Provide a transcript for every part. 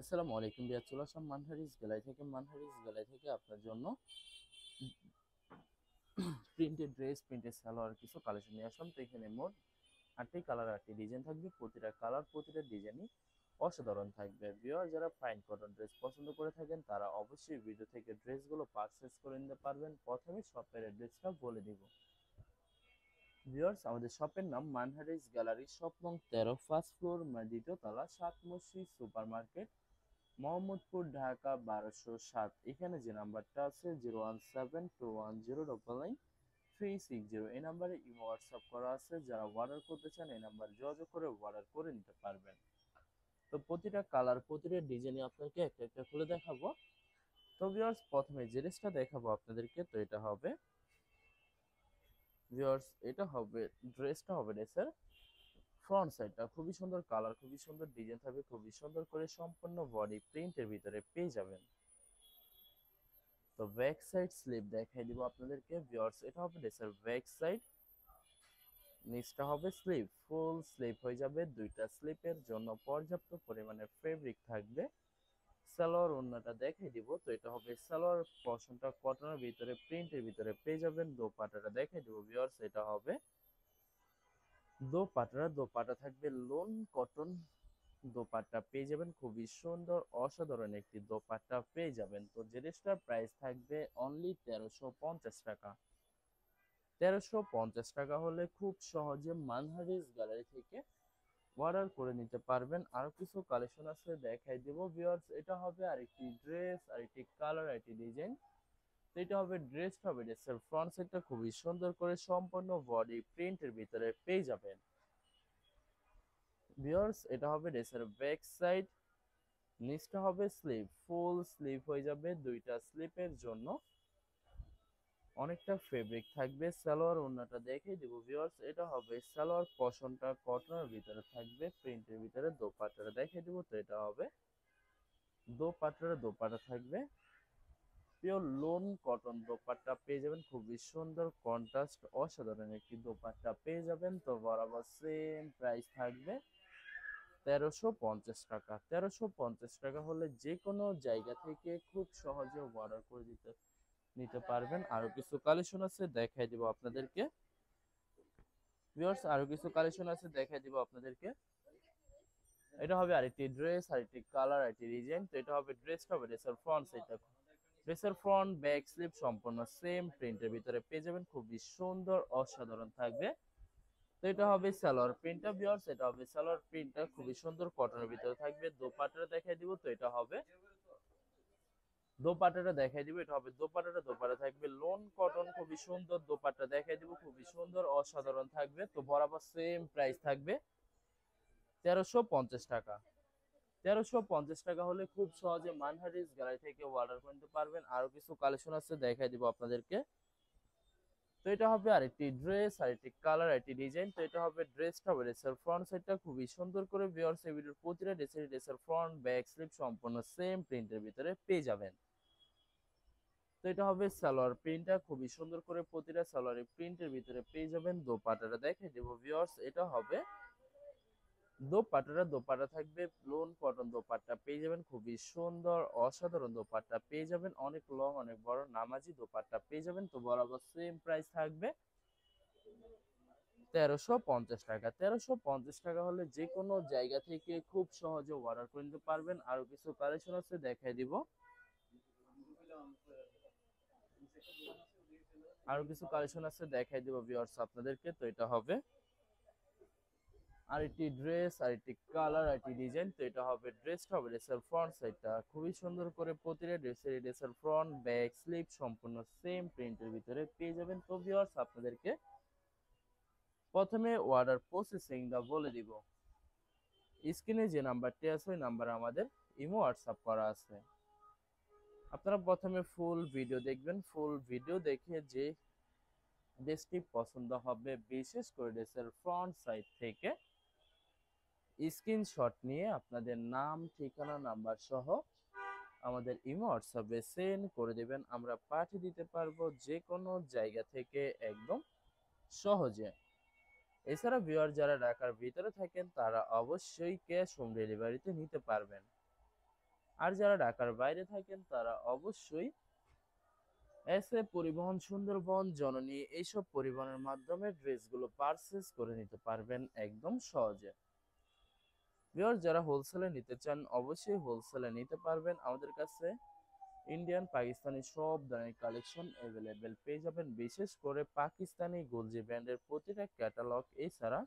আসসালামু আলাইকুম বিয়ার, চলে আসলাম মানহারিস গ্যালারি থেকে আপনার জন্য প্রিন্টেড ড্রেস, প্রিন্টেড সালোয়ার কিছু কালেকশন নিয়ে আসলাম। তো এখানে মোট 8টি কালার, 8টি ডিজাইন থাকবে। প্রতিটা কালার, প্রতিটা ডিজাইনই অসাধারণ থাকবে। ভিউয়ার যারা ফাইন কটন ড্রেস পছন্দ করে থাকেন তারা অবশ্যই ভিডিও থেকে ড্রেসগুলো পারচেস করে নিতে পারবেন। প্রথমে শপের অ্যাড্রেসটা বলে দিব। ভিউয়ার্স, আমাদের শপের নাম মানহারিস গ্যালারি, শপ নং 13, ফার্স্ট ফ্লোর, দ্বিতীয় তলা, 7 মসজিদ সুপার মার্কেট, মোহাম্মদপুর, ঢাকা 1207। এখানে যে নাম্বারটা আছে 01721099360, এই নাম্বারে ইমো হোয়াটসঅ্যাপ করা আছে। যারা অর্ডার করতে চান এই নাম্বার যোগাযোগ করে অর্ডার করে নিতে পারবেন। তো প্রতিটা কালার, প্রতিটা ডিজাইনে আপনাকে একটা একটা খুলে দেখাবো। তো ভিউয়ার্স, প্রথমে যে ড্রেসটা দেখাবো আপনাদেরকে, তো এটা হবে ভিউয়ার্স, এটা হবে ড্রেসটা হবে ড্রেসের ফ্রন্ট সাইডটা খুবই সুন্দর, কালার খুবই সুন্দর, ডিজাইন থাকবে খুবই সুন্দর করে, সম্পূর্ণ বডি প্রিন্টের ভিতরে পেয়ে যাবেন। তো ব্যাক সাইড স্লিপ দেখাই দিব আপনাদেরকে ভিউয়ার্স, এটা হবে ড্রেসের ব্যাক সাইড, নিচটা হবে স্লিপ, ফুল স্লিপ হয়ে যাবে। দুইটা স্লিপের জন্য পর্যাপ্ত পরিমাণে ফেব্রিক থাকবে। সালোয়ার ওড়নাটা দেখাই দিব। তো এটা হবে সালোয়ার পশনটা কটনের ভিতরে, প্রিন্টের ভিতরে পেয়ে যাবেন। দোপাট্টাটা দেখাই দিব ভিউয়ার্স, এটা হবে দোপাট্টা থাকবে লোন কটন দোপাট্টা পেয়ে যাবেন, খুবই সুন্দর অসাধারণ একটি দোপাট্টা পেয়ে যাবেন। তো জিনিসটার প্রাইস থাকবে অনলি 1350 টাকা। 1350 টাকা হলে খুব সহজে মানহারিস গ্যালারি থেকে অর্ডার করে নিতে পারবেন। আরো কিছু কালেকশন আছে দেখাই দেবো ভিউয়ার্স। এটা হবে আরেকটি ড্রেস, আরেকটি কালার, আরেকটি ডিজাইন। তো এটা হবে ড্রেসটা হবে ড্রেসের ফ্রন্ট সাইডটা খুবই সুন্দর করে সম্পূর্ণ বডি প্রিন্টের ভিতরে পেয়ে যাবেন ভিউয়ার্স। এটা হবে ড্রেসের ব্যাক সাইড, নিচটা হবে স্লিভ, ফুল স্লিভ হয়ে যাবে। দুইটা স্লিপের জন্য অনেকটা ফেব্রিক থাকবে। সালোয়ার ওড়নাটা দেখে দিব ভিউয়ার্স, এটা হবে সালোয়ার পশনটা কটনের ভিতরে থাকবে, প্রিন্টের ভিতরে। দোপাট্টাটা দেখে দিব। তো এটা হবে দোপাট্টা থাকবে পিওর লোন কটন দোপাট্টা পেয়ে যাবেন, খুবই সুন্দর কন্ট্রাস্ট অসাধারণ একটি দোপাট্টা পেয়ে যাবেন। তো বরাবর সেম প্রাইস থাকবে 1350 টাকা। 1350 টাকা হলে যে কোনো জায়গা থেকে খুব সহজে অর্ডার করে নিতে পারবেন। আরো কিছু কালেকশন আছে দেখাই দিব আপনাদেরকে ভিউয়ার্স, আরো কিছু কালেকশন আছে দেখাই দিব আপনাদেরকে। এটা হবে আরেকটি ড্রেস, আরেকটি কালার, আরেকটি ডিজাইন। তো এটা হবে ড্রেসটা হবে ড্রেসের ফ্রন্ট সাইডটা, ড্রেসের ফ্রন্ট ব্যাক স্লিপ সম্পূর্ণ সেম প্রিন্টের ভিতরে পেয়ে যাবেন, খুবই সুন্দর অসাধারণ থাকবে। তো এটা হবে সালোয়ার প্রিন্টটা ভিউয়ার্স, এটা হবে সালোয়ার প্রিন্টটা খুবই সুন্দর কটনের ভিতরে থাকবে। দোপাট্টাটা দেখাই দিব। তো এটা হবে দোপাট্টাটা দেখাই দিব, এটা হবে দোপাট্টা থাকবে লোন কটন, খুবই সুন্দর দোপাট্টা দেখাই দিব, খুবই সুন্দর অসাধারণ থাকবে। তো বরাবর সেম প্রাইস থাকবে 1350 টাকা। 1350 টাকা হলে খুব সহজে মানহারিস গ্যালারি থেকে অর্ডার করতে পারবেন। আরো কিছু কালেকশন আছে দেখাই দিব আপনাদেরকে। তো এটা হবে আরেকটি ড্রেস, আরেকটি কালার, আরেকটি ডিজাইন। তো এটা হবে ড্রেসটা হবে ড্রেসের ফ্রন্ট সাইডটা খুবই সুন্দর করে ভিউয়ার্স, এই ভিডিওর প্রতিটা ড্রেসের ফ্রন্ট ব্যাক স্লিপ সম্পূর্ণ সেম প্রিন্টের ভিতরে পেয়ে যাবেন। তো এটা হবে সালোয়ার প্রিন্টটা খুবই সুন্দর করে প্রতিটা সালোয়ারের প্রিন্টের ভিতরে পেয়ে যাবেন। দোপাট্টাটা দেখাই দেবো ভিউয়ার্স, এটা হবে দোপাট্টা থাকবে লোন কটন দোপাট্টা পেয়ে যাবেন, খুবই সুন্দর অসাধারণ দোপাট্টা পেয়ে যাবেন, অনেক লং অনেক বড় নামাজি দোপাট্টা পেয়ে যাবেন। তো বরাবর সেম প্রাইস থাকবে 1350 টাকা। 1350 টাকা হলে যে কোনো জায়গা থেকে খুব সহজে অর্ডার করে নিতে পারবেন। আরো কিছু কালেকশন আছে দেখাই দিব। ভিউয়ার্স আপনাদেরকে। তো এটা হবে আরেকটি ড্রেস, আরেকটি কালার, আরেকটি ডিজাইন। তো এটা হবে ড্রেসটা হবে ড্রেসের ফ্রন্ট সাইডটা খুবই সুন্দর করে প্রতিটা ড্রেসের ফ্রন্ট ব্যাক স্লিপ সম্পূর্ণ সেম প্রিন্টের ভিতরে পেয়ে যাবেন। তো ভিউয়ার্স আপনাদেরকে প্রথমে অর্ডার প্রসেসিং দা বলে দিব। স্ক্রিনে যে নাম্বারটি আছে ওই নাম্বারে আমাদের ইমো হোয়াটসঅ্যাপ করা আছে। আপনারা প্রথমে ফুল ভিডিও দেখবেন, ফুল ভিডিও দেখে যে ড্রেসটি পছন্দ হবে, বিশেষ করে ড্রেসের ফ্রন্ট সাইড থেকে স্ক্রিনশট নিয়ে আপনাদের নাম, ঠিকানা, নাম্বার সহ আমাদের ইমো হোয়াটসঅ্যাপে সেন্ড করে দেবেন। আমরা পাঠিয়ে দিতে পারবো যে কোনো জায়গা থেকে একদম সহজে। এছাড়া ভিউয়ার যারা ঢাকার ভিতরে থাকেন তারা অবশ্যই ক্যাশ হোম ডেলিভারিতে নিতে পারবেন। আর যারা ঢাকার বাইরে থাকেন তারা অবশ্যই এসএ পরিবহন, সুন্দরবন, জননী এইসব পরিবহনের মাধ্যমে ড্রেসগুলো পারচেজ করে নিতে পারবেন একদম সহজে। ভিউয়ার্স, যারা হোলসেলে নিতে চান অবশ্যই হোলসেলে নিতে পারবেন। আমাদের কাছে ইন্ডিয়ান, পাকিস্তানি সব ধরনের কালেকশন অ্যাভেলেবেল পেয়ে যাবেন। বিশেষ করে পাকিস্তানি গুলজি ব্র্যান্ডের প্রতিটা ক্যাটালগ, এছাড়া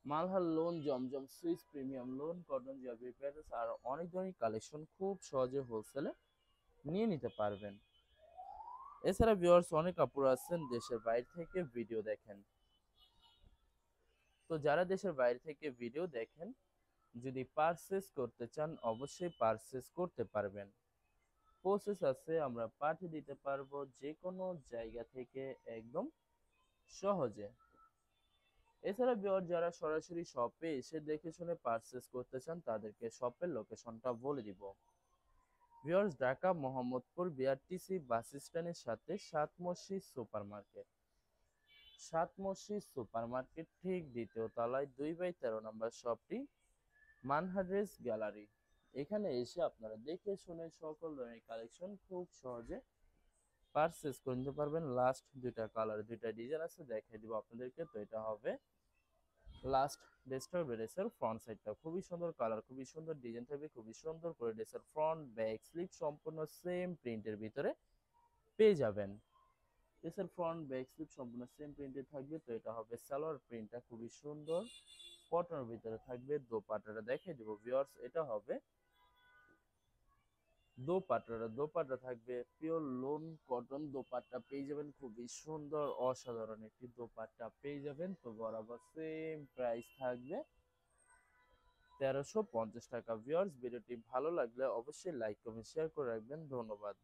মালহার লোন, জমজম সুইস প্রিমিয়াম লোন, কটন জাবি প্যারেস আর অনেক ধরনের কালেকশন খুব সহজে হোলসেলে নিয়ে নিতে পারবেন। এছাড়া ভিউয়ার্স, অনেক আপুরা আছেন দেশের বাইরে থেকে ভিডিও দেখেন। তো যারা দেশের বাইরে থেকে ভিডিও দেখেন, যদি পারচেজ করতে চান অবশ্যই পারচেজ করতে পারবেন। প্রসেস আছে, আমরা পাঠিয়ে দিতে পারবো যে কোনো জায়গা থেকে একদম সহজে। এছাড়া ভিউয়ার, যারা সরাসরি শপে এসে দেখে শুনে পারচেজ করতে চান তাদেরকে শপের লোকেশনটা বলে দিব। ভিউয়ার্স, ঢাকা মোহাম্মদপুর বিআরটিসি বাস স্ট্যান্ডের সাথে সাত মসজিদ সুপার মার্কেট। সাত মসজিদ সুপার মার্কেট ঠিক দ্বিতীয় তলায় 2/13 নম্বর শপটি মানহা ড্রেস গ্যালারি। এখানে এসে আপনারা দেখে শুনে সকল ধরনের কালেকশন খুব সহজে পারচেজ করে নিতে পারবেন। লাস্ট দুইটা কালার, দুইটা ডিজাইন আছে, দেখাই দিব আপনাদেরকে। তো এটা হবে লাস্ট ড্রেসটার, ড্রেসের ফ্রন্ট সাইডটা খুবই সুন্দর, কালার খুবই সুন্দর, ডিজাইন থাকবে খুবই সুন্দর করে। ড্রেসের ফ্রন্ট, ব্যাক, স্লিপ সম্পূর্ণ সেম প্রিন্টের ভিতরে পেয়ে যাবেন। ড্রেসের ফ্রন্ট, ব্যাক, স্লিপ সম্পূর্ণ সেম প্রিন্টের থাকবে। তো এটা হবে সালোয়ার, প্রিন্টটা খুবই সুন্দর কটনের ভিতরে থাকবে। দোপাট্টাটা দেখাই দেবো ভিউয়ার্স, এটা হবে দোপাট্টাটা। দোপাট্টা থাকবে পিওর লোন কটন দোপাট্টা পেয়ে যাবেন, খুবই সুন্দর অসাধারণ একটি দোপাট্টা পেয়ে যাবেন। তো বরাবর সেম প্রাইস থাকবে 1350 টাকা। ভিউয়ার্স, ভিডিওটি ভালো লাগলে অবশ্যই লাইক কমেন্ট শেয়ার করে রাখবেন। ধন্যবাদ।